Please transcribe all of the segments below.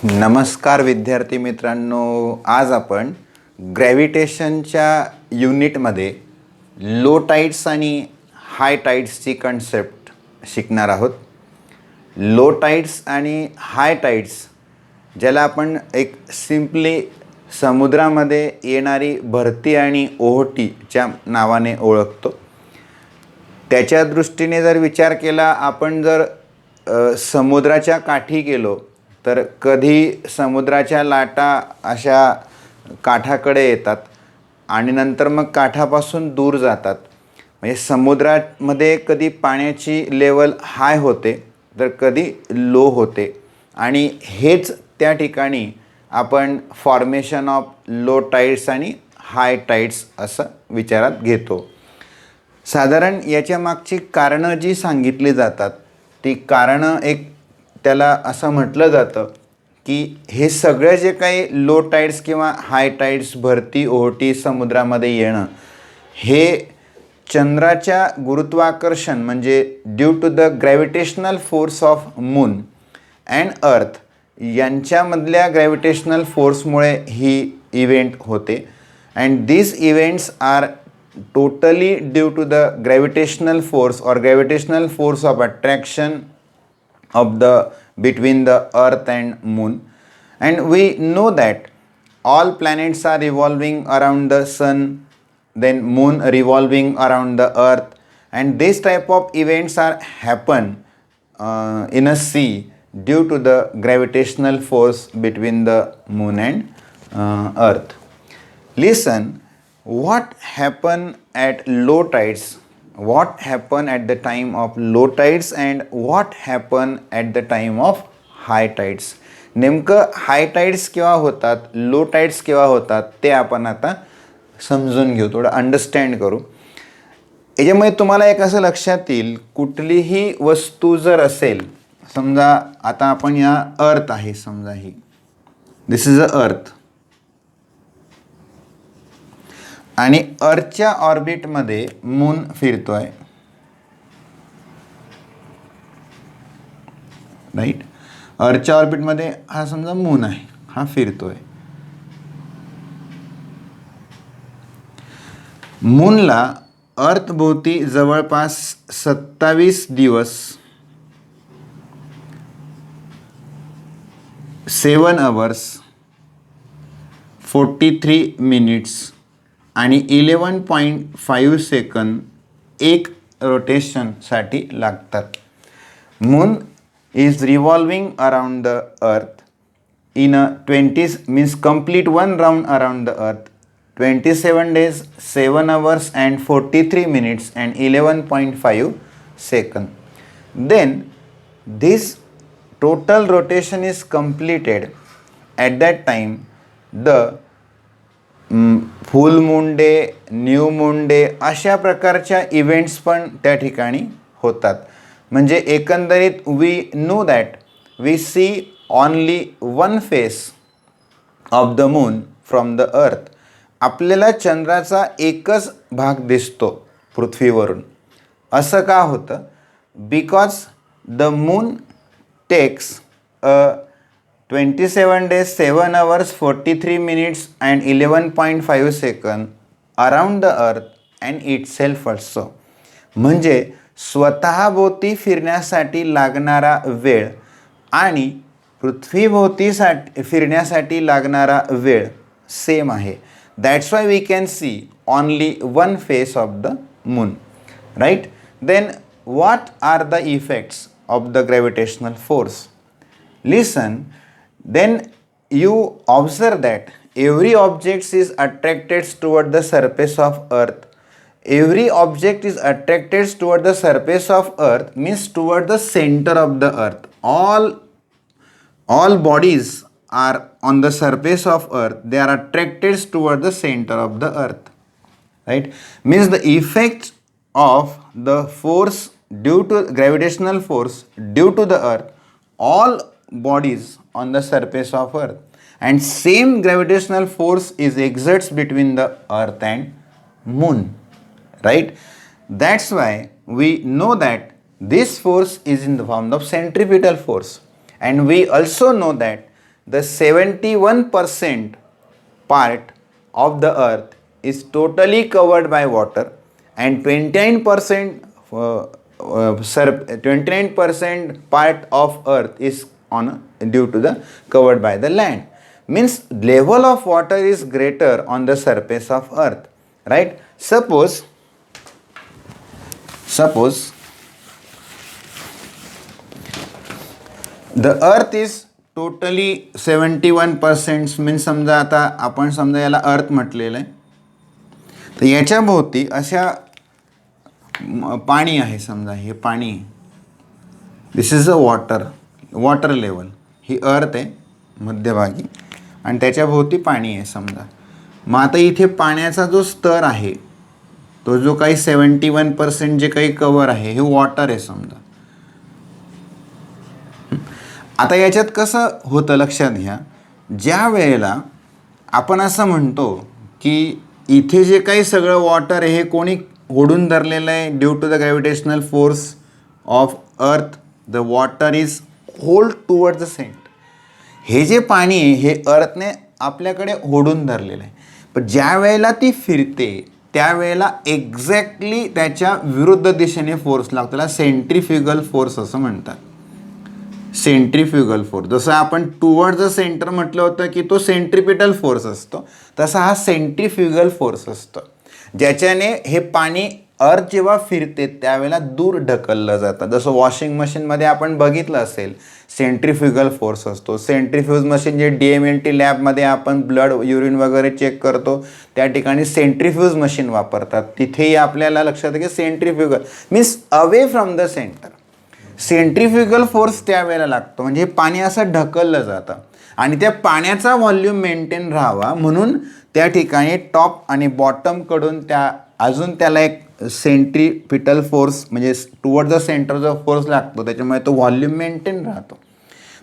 नमस्कार विद्यार्थी मित्रांनो, आज आपण ग्रॅव्हिटेशनच्या युनिटमध्ये लो टाइड्स आणि हाय टाइड्सची कन्सेप्ट शिकणार आहोत. लो टाइड्स आणि हाय टाइड्स ज्याला आपण एक सिम्पली समुद्रामध्ये येणारी भरती आणि ओहोटीच्या नावाने ओळखतो. त्याच्या दृष्टीने जर विचार केला, आपण जर समुद्राच्या काठी गेलो तर कधी समुद्राच्या लाटा अशा काठाकडे येतात आणि नंतर मग काठापासून दूर जातात. म्हणजे समुद्रामध्ये कधी पाण्याची लेवल हाय होते तर कधी लो होते आणि हेच त्या ठिकाणी आपण फॉर्मेशन ऑफ लो टाइड्स आणि हाय टाइड्स असं विचारात घेतो. साधारण याच्या मागची कारणं जी सांगितली जातात ती कारणं एक त्याला असं म्हटलं जातं की हे सगळं जे काही लो टाइड्स किंवा हाय टाइड्स, भरती ओहोटी, समुद्रामध्ये येणं, हे चंद्राच्या गुरुत्वाकर्षण म्हणजे due to the gravitational force of moon and earth यांच्यामधल्या ग्रॅव्हिटेशनल फोर्समुळे ही इव्हेंट होते. And this events are totally due to the gravitational force or gravitational force of attraction of the between the earth and moon. And we know that all planets are revolving around the sun, then moon revolving around the earth, and this type of events are happen in a sea due to the gravitational force between the moon and earth. Listen, what happen at low tides, what happen at the time of low tides and what happen at the time of high tides. नेमकं हाय tides केव्हा होतात, low tides केव्हा होतात ते आपण आता समजून घेऊ, थोडं अंडरस्टँड करू. याच्यामुळे तुम्हाला एक असं लक्षात येईल, कुठलीही वस्तू जर असेल, समजा आता आपण या अर्थ आहे, समजा ही दिस इज अ अर्थ आणि अर्थच्या ऑर्बिटमध्ये मून फिरतोय, राईट. अर्थच्या ऑर्बिटमध्ये हा समजा मून आहे, हा फिरतोय. मूनला अर्थभोवती जवळपास 27 दिवस 7 hours 43 minutes आणि 11.5 सेकंद एक रोटेशनसाठी लागतात. Moon is revolving around the earth in a 20 means complete one round around the earth 27 days 7 hours and 43 minutes and 11.5 seconds. Then this total rotation is completed. At that time the full moon day, new moon day अशा प्रकारच्या events पण त्या ठिकाणी होतात. म्हणजे एकंदरीत we know that we see only one face of the moon from the earth. आपल्याला चंद्राचा एकच भाग दिसतो पृथ्वीवरून. असं का होतं? Because the moon takes a 27 days 7 hours 43 minutes and 11.5 seconds around the earth and itself also. म्हणजे स्वतःभोवती फिरण्यासाठी लागणारा वेळ आणि पृथ्वीभोवती फिरण्यासाठी लागणारा वेळ सेम आहे. That's why we can see only one face of the moon, right. Then what are the effects of the gravitational force? Listen. Then you observe that every object is attracted toward the surface of earth. Every object is attracted toward the surface of earth means toward the center of the earth. All bodies are on the surface of earth, they are attracted toward the center of the earth, right? Means the effect of the force due to gravitational force due to the earth, all bodies on the surface of earth, and same gravitational force is exerts between the earth and moon, right? That's why we know that this force is in the form of centripetal force, and we also know that the 71% part of the earth is totally covered by water and 29% part of earth is on due to the covered by the land. Means level of water is greater on the surface of earth, right? Suppose the earth is totally 71%, means समजा आता आपण समजा याला अर्थ म्हटलेलं आहे, तर याच्या भोवती अशा पाणी आहे, समजा हे पाणी, दिस इज अ वॉटर लेवल, ही अर्थ आहे मध्यभागी आणि त्याच्या भोवती पाणी आहे समजा. मग आता इथे पाण्याचा जो स्तर आहे तो जो काही 71% जे काही कवर आहे हे वॉटर आहे समजा. आता याच्यात कसं होतं लक्षात घ्या, ज्या वेळेला आपण असं म्हणतो की इथे जे काही सगळं वॉटर आहे हे कोणी ओढून धरलेलं आहे, due to the gravitational force of earth the water is hold towards the centre. हे जे पाणी आहे हे अर्थने आपल्याकडे ओढून धरलेलं आहे, पण ज्या वेळेला ती फिरते त्यावेळेला एक्झॅक्टली त्याच्या विरुद्ध दिशेने फोर्स लागतो, त्याला सेंट्रीफ्युगल फोर्स असं म्हणतात. सेंट्रीफ्युगल फोर्स, जसं आपण टुवर्ड्स द सेंटर म्हटलं होतं की तो सेंट्रिपिटल फोर्स असतो, तसा हा सेंट्रीफ्युगल फोर्स असतो, ज्याच्याने हे पाणी अर्थ जेव्हा फिरते त्यावेळेला दूर ढकललं जातं. जसं वॉशिंग मशीनमध्ये आपण बघितलं असेल सेंट्रीफ्युगल फोर्स असतो. सेंट्रीफ्यूज मशीन जे DMLT लॅबमध्ये आपण ब्लड युरिन वगैरे चेक करतो त्या ठिकाणी सेंट्रीफ्यूज मशीन वापरतात. तिथेही आपल्याला लक्षात आहे की centrifugal means away from the centre, centrifugal force त्यावेळेला लागतो, म्हणजे पाणी असं ढकललं जातं आणि त्या पाण्याचा व्हॉल्यूम मेंटेन राहावा म्हणून त्या ठिकाणी टॉप आणि बॉटमकडून अजून त्याला एक सेंट्रीपिटल फोर्स म्हणजे टुवर्ड द सेंटरचा फोर्स लागतो, त्याच्यामुळे तो व्हॉल्यूम मेंटेन राहतो.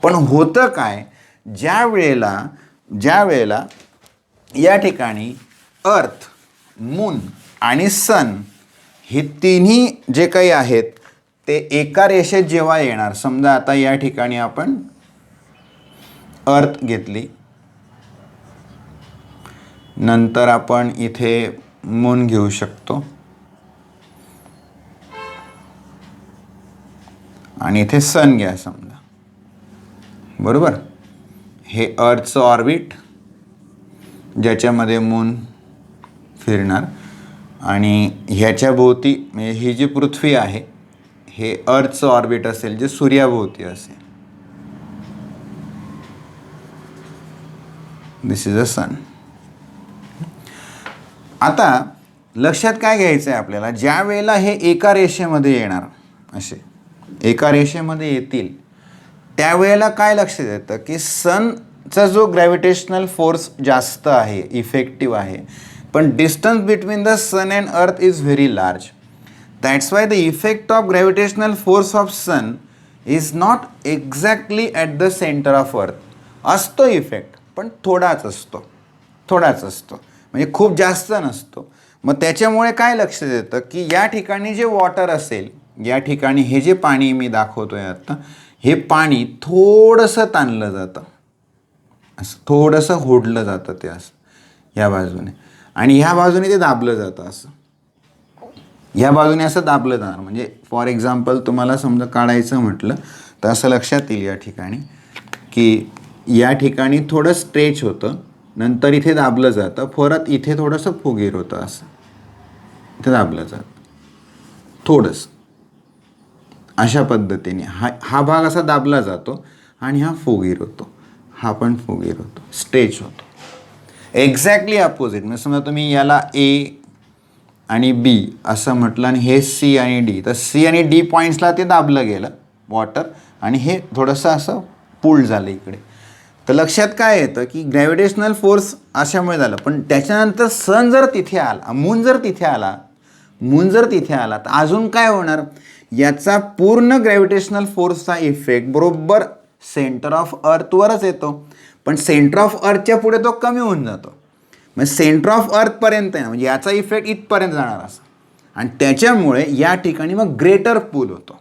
पण होतं काय, ज्या वेळेला या ठिकाणी अर्थ, मून आणि सन हे तिन्ही जे काही आहेत ते एका रेषेत जेव्हा येणार, समजा आता या ठिकाणी आपण अर्थ घेतली, नंतर आपण इथे मून घेऊ शकतो आणि इथे सन घ्या समजा, बरोबर. हे अर्थचं ऑर्बिट ज्याच्यामध्ये मून फिरणार आणि ह्याच्या भोवती म्हणजे ही जी पृथ्वी आहे हे अर्थचं ऑर्बिट असेल जे सूर्याभोवती असेल. दिस इज अ सन. आता लक्षात काय घ्यायचं आहे आपल्याला, ज्या वेळेला हे एका रेषेमध्ये येणार, असे एका रेषेमध्ये येतील त्यावेळेला काय लक्षात येतं की सनचा जो ग्रॅव्हिटेशनल फोर्स जास्त आहे, इफेक्टिव्ह आहे, पण distance between the sun and earth is very large. That's why the effect of gravitational force of sun is not exactly at the centre of earth. असतो इफेक्ट पण थोडाच असतो, म्हणजे खूप जास्त नसतो. मग त्याच्यामुळे काय लक्षात येतं की या ठिकाणी जे वॉटर असेल, या ठिकाणी हे जे पाणी मी दाखवतोय आता, हे पाणी थोडंसं ताणलं जातं, असं थोडंसं होडलं जातं ते असं या बाजूने, आणि ह्या बाजूने ते दाबलं जातं, असं ह्या बाजूने असं दाबलं जाणार. म्हणजे फॉर एक्झाम्पल तुम्हाला समजा काढायचं म्हटलं तर असं लक्षात येईल या ठिकाणी की या ठिकाणी थोडं स्ट्रेच होतं, नंतर इथे दाबलं जातं, परत इथे थोडंसं फुगीर होतं, असं इथे दाबलं जातं थोडंसं अशा पद्धतीने. हा भाग असा दाबला जातो आणि हा फुगीर होतो, हा पण फुगीर होतो, स्ट्रेच होतो. एक्झॅक्टली अपोजिट, म्हणजे समजा तुम्ही याला A आणि B असं म्हटलं आणि हे C आणि D, तर C आणि D पॉईंट्सला ते दाबलं गेलं वॉटर आणि हे थोडंसं असं पुल झालं इकडे. तर लक्षात काय येतं की ग्रॅव्हिटेशनल फोर्स अशामुळे झालं. पण त्याच्यानंतर सन जर तिथे आला, मून जर तिथे आला तर अजून काय होणार, याचा पूर्ण ग्रॅव्हिटेशनल फोर्सचा इफेक्ट बरोबर सेंटर ऑफ अर्थवरच येतो, पण सेंटर ऑफ अर्थच्या पुढे तो कमी होऊन जातो. म्हणजे सेंटर ऑफ अर्थपर्यंत आहे ना, म्हणजे याचा इफेक्ट इथपर्यंत जाणार असं, आणि त्याच्यामुळे या ठिकाणी मग ग्रेटर पूल होतो,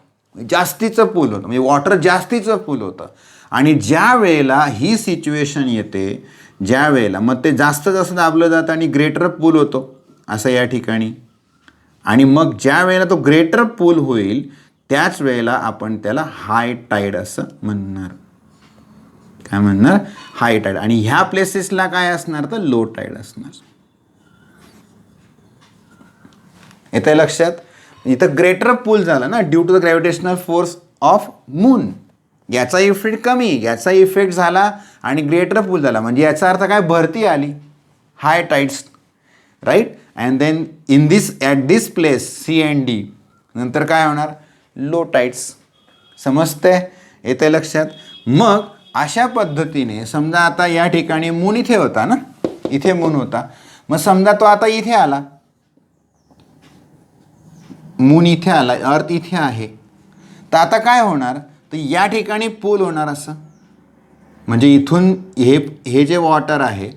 जास्तीचं पूल होतं, म्हणजे वॉटर जास्तीचं पूल होतं. आणि ज्या वेळेला ही सिच्युएशन येते, ज्या वेळेला मग ते जास्त दाबलं जातं आणि ग्रेटर पूल होतो असं या ठिकाणी. आणि मग ज्या वेळेला तो ग्रेटर पूल होईल त्याच वेळेला आपण त्याला हाय टाईड असं म्हणणार. काय म्हणणार? हाय टाईड. आणि ह्या प्लेसेसला काय असणार तर लो टाईड असणार. येतं लक्षात? इथं ग्रेटर पूल झाला ना due to the gravitational force of moon. याचा इफेक्ट कमी, याचा इफेक्ट झाला आणि ग्रेटर पूल झाला, म्हणजे याचा अर्थ काय? भरती आली, high tides, right. And then in this at this place C and D नंतर काय होणार? Low tides. समजतंय? येते लक्षात? मग अशा पद्धतीने समजा आता या ठिकाणी मून इथे होता ना, इथे मून होता, मग समजा तो आता इथे आला, मून इथे आला, अर्थ इथे आहे, तर आता काय होणार तर या ठिकाणी पूल होणार असं. म्हणजे इथून हे जे वॉटर आहे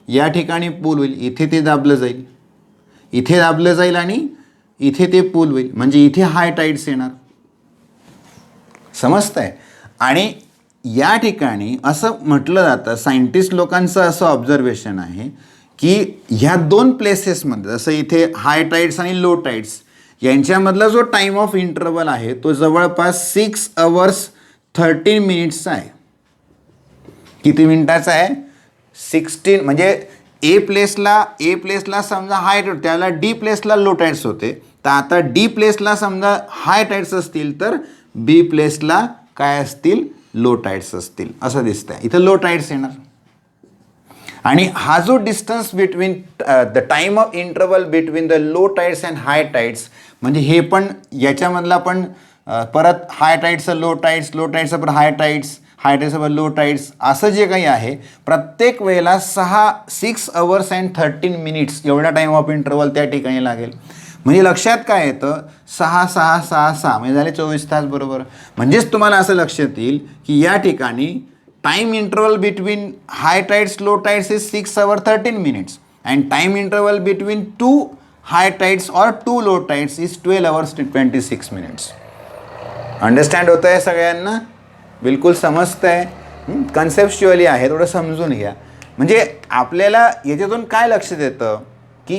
या ठिकाणी पूल होईल, इथे ते दाबलं जाईल, इथे दाबलं जाईल आणि इथे ते पूल होईल, म्हणजे इथे हाय टाईड्स येणार. समजतंय? आणि या ठिकाणी असं म्हटलं जातं, सायंटिस्ट लोकांचं असं ऑब्झर्वेशन आहे की ह्या दोन प्लेसेसमध्ये जसं इथे हाय टाईड्स आणि लो टाईड्स यांच्यामधला जो टाईम ऑफ इंटरवल आहे तो जवळपास 6 hours 13 minutes आहे. किती मिनिटाचा आहे? 16. म्हणजे ए प्लेसला समजा हाय टाईड, त्याला डी प्लेसला लो टाईड्स होते, तर आता डी प्लेसला समजा हाय टाईड्स असतील तर बी प्लेसला काय असतील? लो टाईड्स असतील. असं दिसतंय इथं लो टाईड्स येणार. आणि हा जो distance between the time of interval between the low tides and high tides, म्हणजे हे पण याच्यामधला पण परत हाय टाईड्सचं लो टाईड्स, लो टाईड्सचं पण हाय टाईड्स, हाय टाईड्सचं लो टाईड्स, असं जे काही आहे प्रत्येक वेळेला 6 hours 13 minutes एवढा टाईम ऑफ इंटरवल त्या ठिकाणी लागेल. म्हणजे लक्षात काय येतं? 6 6 6 6 म्हणजे झाले 24 तास बरोबर. म्हणजेच तुम्हाला असं लक्षात येईल की या ठिकाणी time interval between high tides low tides is 6 hours 13 minutes and time interval between 2 high tides और 2 low tides is 12 hours 26 minutes. Understand होतं आहे सगळ्यांना? बिलकुल समजतंय? कन्सेप्च्युअली आहे, थोडं समजून घ्या. म्हणजे आपल्याला याच्यातून काय लक्षात येतं की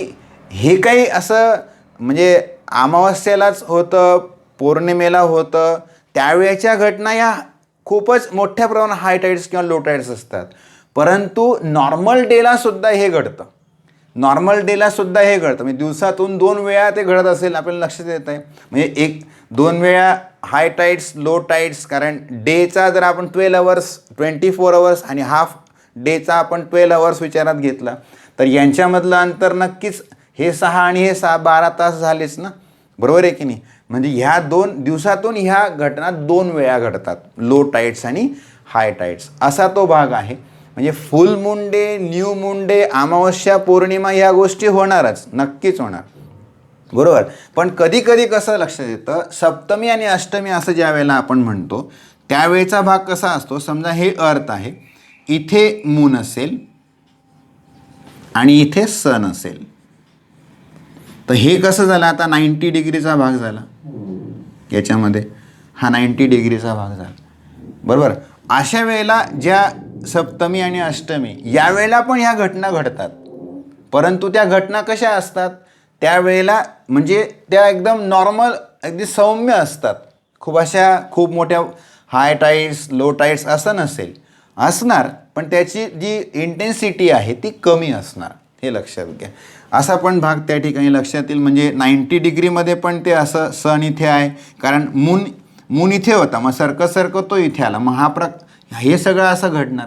हे काही असं म्हणजे अमावस्येलाच होतं, पौर्णिमेला होतं, त्यावेळेच्या घटना या खूपच मोठ्या प्रमाणात हाय टाईड्स किंवा लो टाईड्स असतात. परंतु नॉर्मल डेला सुद्धा हे घडतं, म्हणजे दिवसातून 2 वेळा ते घडत असेल आपल्याला लक्षात येत आहे. म्हणजे 1-2 वेळा हाय टाईड्स लो टाईड्स, कारण डेचा जर आपण 12 hours 24 hours आणि हाफ डेचा आपण 12 hours विचारात घेतला तर यांच्यामधलं अंतर नक्कीच हे 6 आणि हे 6 12 तास झालेच ना, बरोबर आहे की नाही. म्हणजे ह्या 2 दिवसातून ह्या घटना 2 वेळा घडतात, लो टाईड्स आणि हाय टाईड्स, असा तो भाग आहे. म्हणजे full moon day, new moon day, अमावस्या, पौर्णिमा ह्या गोष्टी होणारच, नक्कीच होणार, बरोबर. पण कधी कधी कसं लक्षात येतं, सप्तमी आणि अष्टमी असं ज्या वेळेला आपण म्हणतो त्यावेळेचा भाग कसा असतो, समजा हे अर्थ आहे, इथे मून असेल आणि इथे सन असेल, तर हे कसं झालं आता 90 डिग्रीचा भाग झाला याच्यामध्ये, हा 90 डिग्रीचा भाग झाला, बरोबर. अशा वेळेला ज्या सप्तमी आणि अष्टमी यावेळेला पण ह्या घटना घडतात, परंतु त्या घटना कशा असतात त्यावेळेला म्हणजे त्या एकदम नॉर्मल, अगदी सौम्य असतात. खूप मोठ्या हाय टाईड्स लो टाईड्स असं नसेल, असणार, पण त्याची जी इंटेन्सिटी आहे ती कमी असणार, हे लक्षात घ्या. असा पण भाग त्या ठिकाणी लक्षात येईल. म्हणजे 90 डिग्रीमध्ये पण ते असं सन इथे आहे, कारण मून इथे होता, मग सरकत तो इथे आला, मग हे सगळं असं घडणार.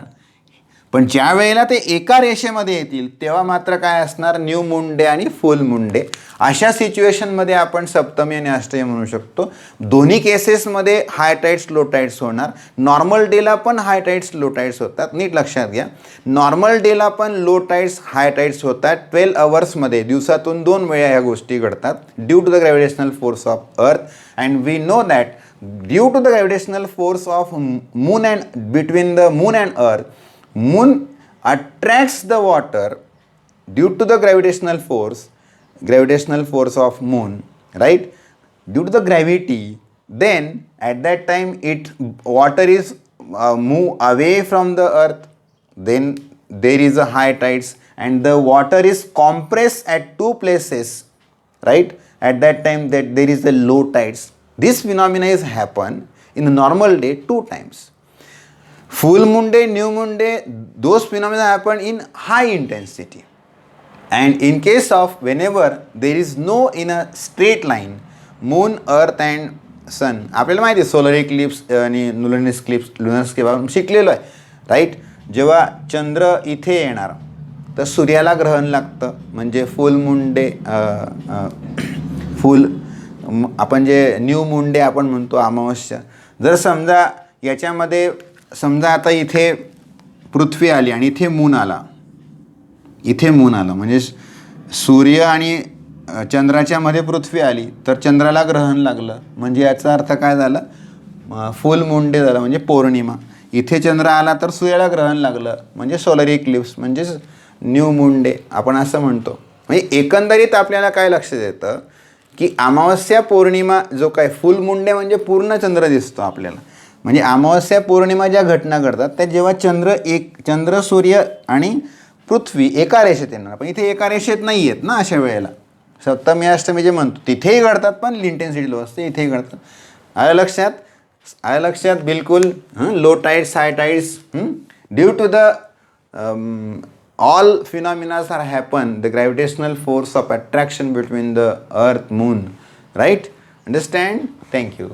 पण ज्या वेळेला ते एका रेषेमध्ये येतील तेव्हा मात्र काय असणार, न्यू मून डे आणि फुल मून डे. अशा सिच्युएशनमध्ये आपण सप्तमी आणि अष्टमी म्हणू शकतो. दोन्ही केसेसमध्ये हाय टाईड्स लो टाईड्स होणार. नॉर्मल डेला पण हाय टाईड्स लो टाईड्स होतात, नीट लक्षात घ्या. नॉर्मल डेला पण लो टाईड्स हाय टाईड्स होतात. 12 hours दिवसातून 2 वेळा ह्या गोष्टी घडतात due to the gravitational force of earth. And we know that due to the gravitational force of moon and between the moon and earth, moon attracts the water due to the gravitational force of moon, right, due to the gravity. Then at that time water is move away from the earth, then there is a high tides and the water is compressed at two places, right? At that time that there is the low tides. This phenomena is happen in a normal day two times. Full moon day, new moon day, those phenomena happen in high intensity. And in case of whenever there is no in a straight line, moon, earth and sun, आपल्याला माहिती आहे solar Eclipse आणि lunar स्क्लिप्स आपण शिकलेलो आहे, right. जेव्हा चंद्र इथे येणार तर सूर्याला ग्रहण लागतं, म्हणजे फुल मून डे, आपण जे न्यू मून डे आपण म्हणतो, अमावस्या. जर समजा याच्यामध्ये समजा आता इथे पृथ्वी आली आणि इथे मून आला, म्हणजे सूर्य आणि चंद्राच्या मध्ये पृथ्वी आली तर चंद्राला ग्रहण लागलं, म्हणजे याचा अर्थ काय झाला, फुल मून डे झाला म्हणजे पौर्णिमा. इथे चंद्र आला तर सूर्याला ग्रहण लागलं म्हणजे सोलर इक्लिप्स म्हणजे न्यू मून डे आपण असं म्हणतो. म्हणजे एकंदरीत आपल्याला काय लक्षात येतं की अमावस्या पौर्णिमा जो काय फुल मून डे म्हणजे पूर्ण चंद्र दिसतो आपल्याला, म्हणजे अमावस्या पौर्णिमा ज्या घटना घडतात त्या जेव्हा चंद्र सूर्य आणि पृथ्वी एका रेषेत येणार, पण इथे एका रेषेत नाही आहेत ना अशा वेळेला. सप्तमी अष्टमी जे म्हणतो तिथेही घडतात पण इंटेन्सिटी लो असते, इथेही घडतात. आलं लक्षात बिलकुल. Low tides, high tides, due to the all phenomena are happen, the gravitational force of attraction between the earth, moon, right? Understand? Thank you.